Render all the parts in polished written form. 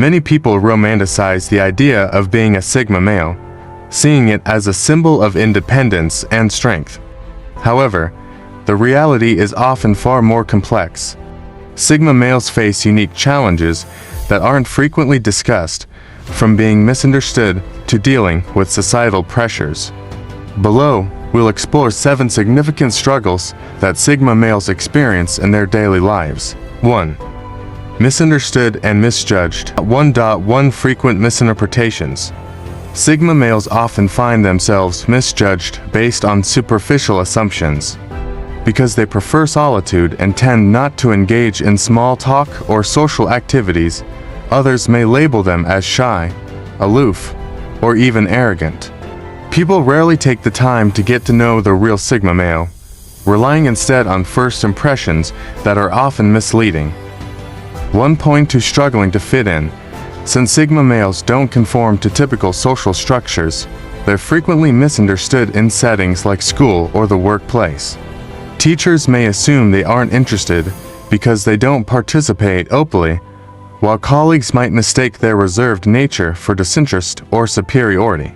Many people romanticize the idea of being a Sigma male, seeing it as a symbol of independence and strength. However, the reality is often far more complex. Sigma males face unique challenges that aren't frequently discussed, from being misunderstood to dealing with societal pressures. Below, we'll explore 7 significant struggles that Sigma males experience in their daily lives. 1. Misunderstood and misjudged. 1.1 Frequent misinterpretations. Sigma males often find themselves misjudged based on superficial assumptions. Because they prefer solitude and tend not to engage in small talk or social activities, others may label them as shy, aloof, or even arrogant. People rarely take the time to get to know the real Sigma male, relying instead on first impressions that are often misleading. 1 point to struggling to fit in. Since Sigma males don't conform to typical social structures, they're frequently misunderstood in settings like school or the workplace. Teachers may assume they aren't interested because they don't participate openly, while colleagues might mistake their reserved nature for disinterest or superiority.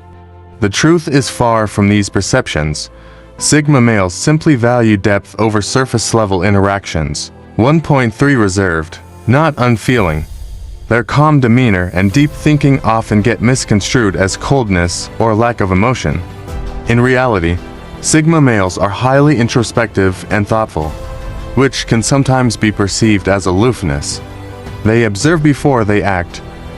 The truth is far from these perceptions. Sigma males simply value depth over surface-level interactions. 1.3 Reserved, not unfeeling. Their calm demeanor and deep thinking often get misconstrued as coldness or lack of emotion. In reality, Sigma males are highly introspective and thoughtful, which can sometimes be perceived as aloofness. They observe before they act,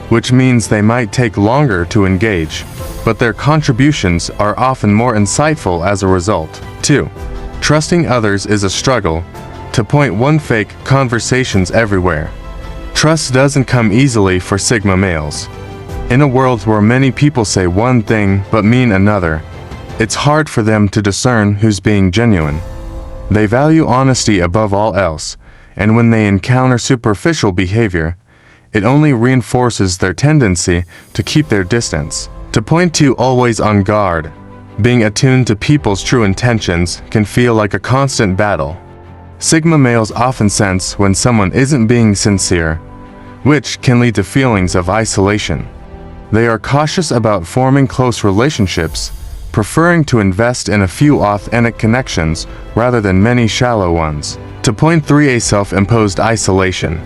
which means they might take longer to engage, but their contributions are often more insightful as a result. 2. Trusting others is a struggle. 2.1 Fake conversations everywhere. Trust doesn't come easily for Sigma males. In a world where many people say one thing but mean another, it's hard for them to discern who's being genuine. They value honesty above all else, and when they encounter superficial behavior, it only reinforces their tendency to keep their distance. 2.2 Always on guard. Being attuned to people's true intentions can feel like a constant battle. Sigma males often sense when someone isn't being sincere, which can lead to feelings of isolation. They are cautious about forming close relationships, preferring to invest in a few authentic connections rather than many shallow ones. 2.3 Self-imposed isolation.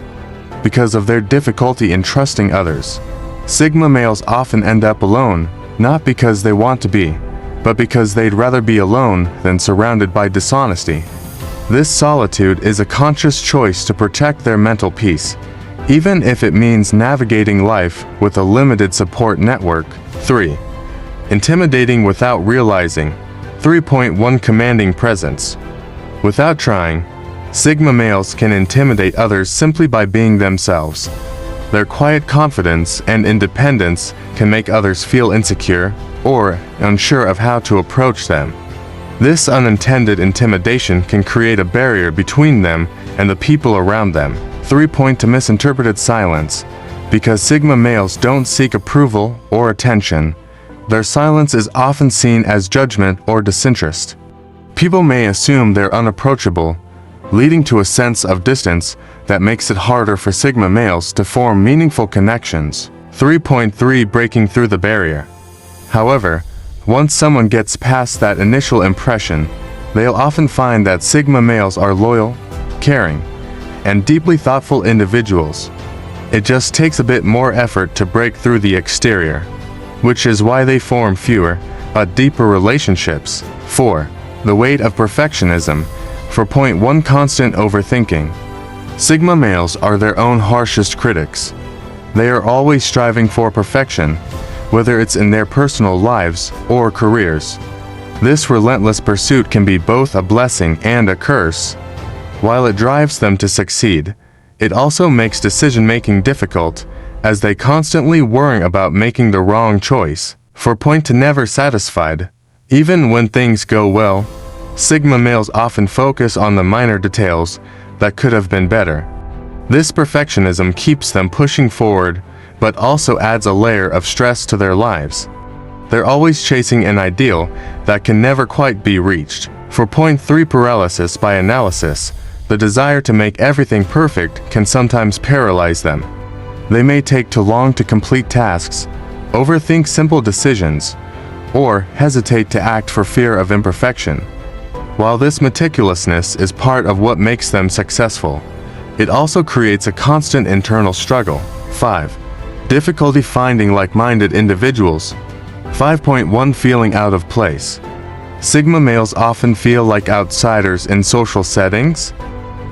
Because of their difficulty in trusting others, Sigma males often end up alone, not because they want to be, but because they'd rather be alone than surrounded by dishonesty. This solitude is a conscious choice to protect their mental peace, even if it means navigating life with a limited support network. 3. Intimidating without realizing. 3.1 Commanding presence. Without trying, Sigma males can intimidate others simply by being themselves. Their quiet confidence and independence can make others feel insecure or unsure of how to approach them. This unintended intimidation can create a barrier between them and the people around them. 3. Misinterpreted silence. Because Sigma males don't seek approval or attention, their silence is often seen as judgment or disinterest. People may assume they're unapproachable, leading to a sense of distance that makes it harder for Sigma males to form meaningful connections. 3.3 Breaking through the barrier. However, once someone gets past that initial impression, they'll often find that Sigma males are loyal, caring, and deeply thoughtful individuals. It just takes a bit more effort to break through the exterior, which is why they form fewer, but deeper relationships. 4. The weight of perfectionism. 4.1 Constant overthinking. Sigma males are their own harshest critics. They are always striving for perfection, whether it's in their personal lives or careers. This relentless pursuit can be both a blessing and a curse. While it drives them to succeed, it also makes decision-making difficult, as they constantly worry about making the wrong choice. 4. Never satisfied. Even when things go well, Sigma males often focus on the minor details that could have been better. This perfectionism keeps them pushing forward, but also adds a layer of stress to their lives. They're always chasing an ideal that can never quite be reached. 4.3 Paralysis by analysis. The desire to make everything perfect can sometimes paralyze them. They may take too long to complete tasks, overthink simple decisions, or hesitate to act for fear of imperfection. While this meticulousness is part of what makes them successful, it also creates a constant internal struggle. 5. Difficulty finding like-minded individuals. 5.1 Feeling out of place. Sigma males often feel like outsiders in social settings.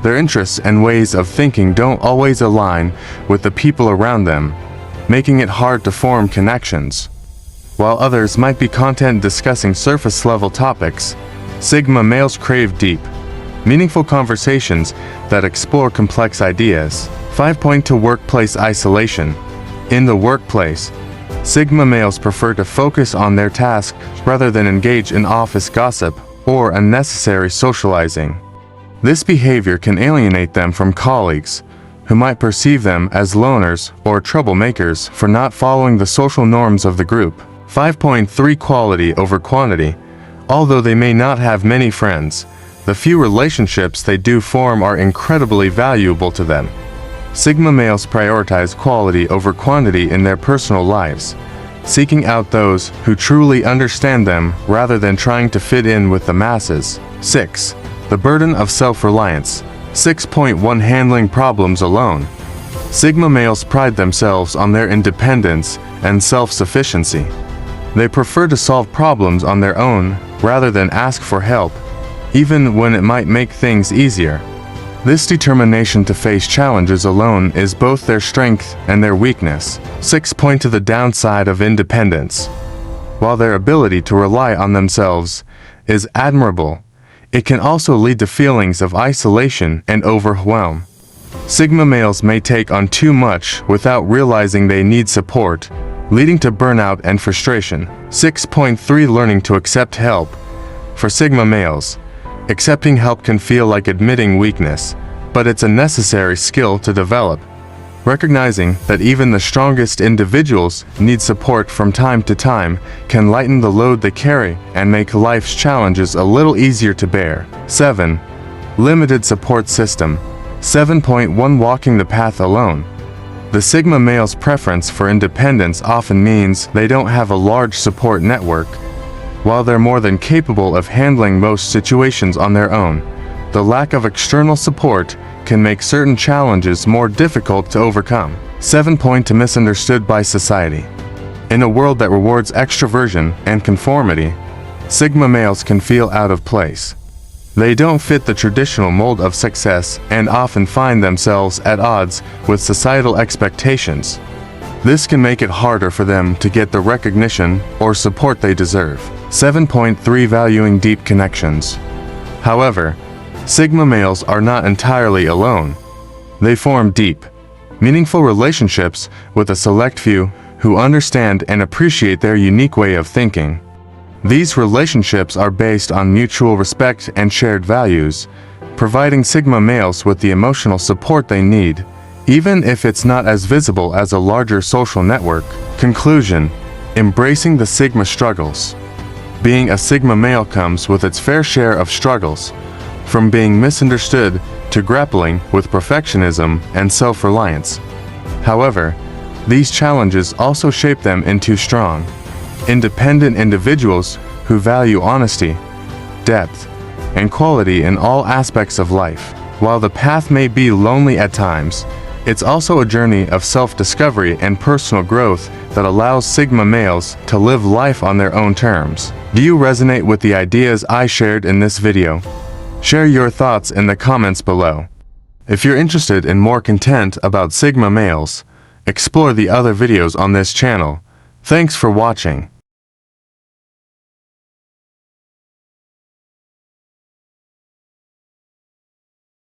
Their interests and ways of thinking don't always align with the people around them, making it hard to form connections. While others might be content discussing surface-level topics, Sigma males crave deep, meaningful conversations that explore complex ideas. 5.2 Workplace isolation. In the workplace, Sigma males prefer to focus on their tasks rather than engage in office gossip or unnecessary socializing. This behavior can alienate them from colleagues, who might perceive them as loners or troublemakers for not following the social norms of the group. 5.3 Quality over quantity. Although they may not have many friends, the few relationships they do form are incredibly valuable to them. Sigma males prioritize quality over quantity in their personal lives, seeking out those who truly understand them rather than trying to fit in with the masses. 6. The burden of self-reliance. 6.1 Handling problems alone. Sigma males pride themselves on their independence and self-sufficiency. They prefer to solve problems on their own rather than ask for help, even when it might make things easier. This determination to face challenges alone is both their strength and their weakness. 6. To the downside of independence. While their ability to rely on themselves is admirable, it can also lead to feelings of isolation and overwhelm. Sigma males may take on too much without realizing they need support, leading to burnout and frustration. 6.3 Learning to accept help. For Sigma males, accepting help can feel like admitting weakness, but it's a necessary skill to develop. Recognizing that even the strongest individuals need support from time to time can lighten the load they carry and make life's challenges a little easier to bear. 7. Limited support system. 7.1 Walking the path alone. The Sigma male's preference for independence often means they don't have a large support network. While they're more than capable of handling most situations on their own, the lack of external support can make certain challenges more difficult to overcome. 7. Misunderstood by society. In a world that rewards extroversion and conformity, Sigma males can feel out of place. They don't fit the traditional mold of success and often find themselves at odds with societal expectations. This can make it harder for them to get the recognition or support they deserve. 7.3 Valuing deep connections. However, Sigma males are not entirely alone. They form deep, meaningful relationships with a select few who understand and appreciate their unique way of thinking. These relationships are based on mutual respect and shared values, providing Sigma males with the emotional support they need, even if it's not as visible as a larger social network. Conclusion: embracing the Sigma struggles. Being a Sigma male comes with its fair share of struggles, from being misunderstood to grappling with perfectionism and self-reliance. However, these challenges also shape them into strong, independent individuals who value honesty, depth, and quality in all aspects of life. While the path may be lonely at times, it's also a journey of self-discovery and personal growth that allows Sigma males to live life on their own terms. Do you resonate with the ideas I shared in this video? Share your thoughts in the comments below. If you're interested in more content about Sigma males, explore the other videos on this channel. Thanks for watching.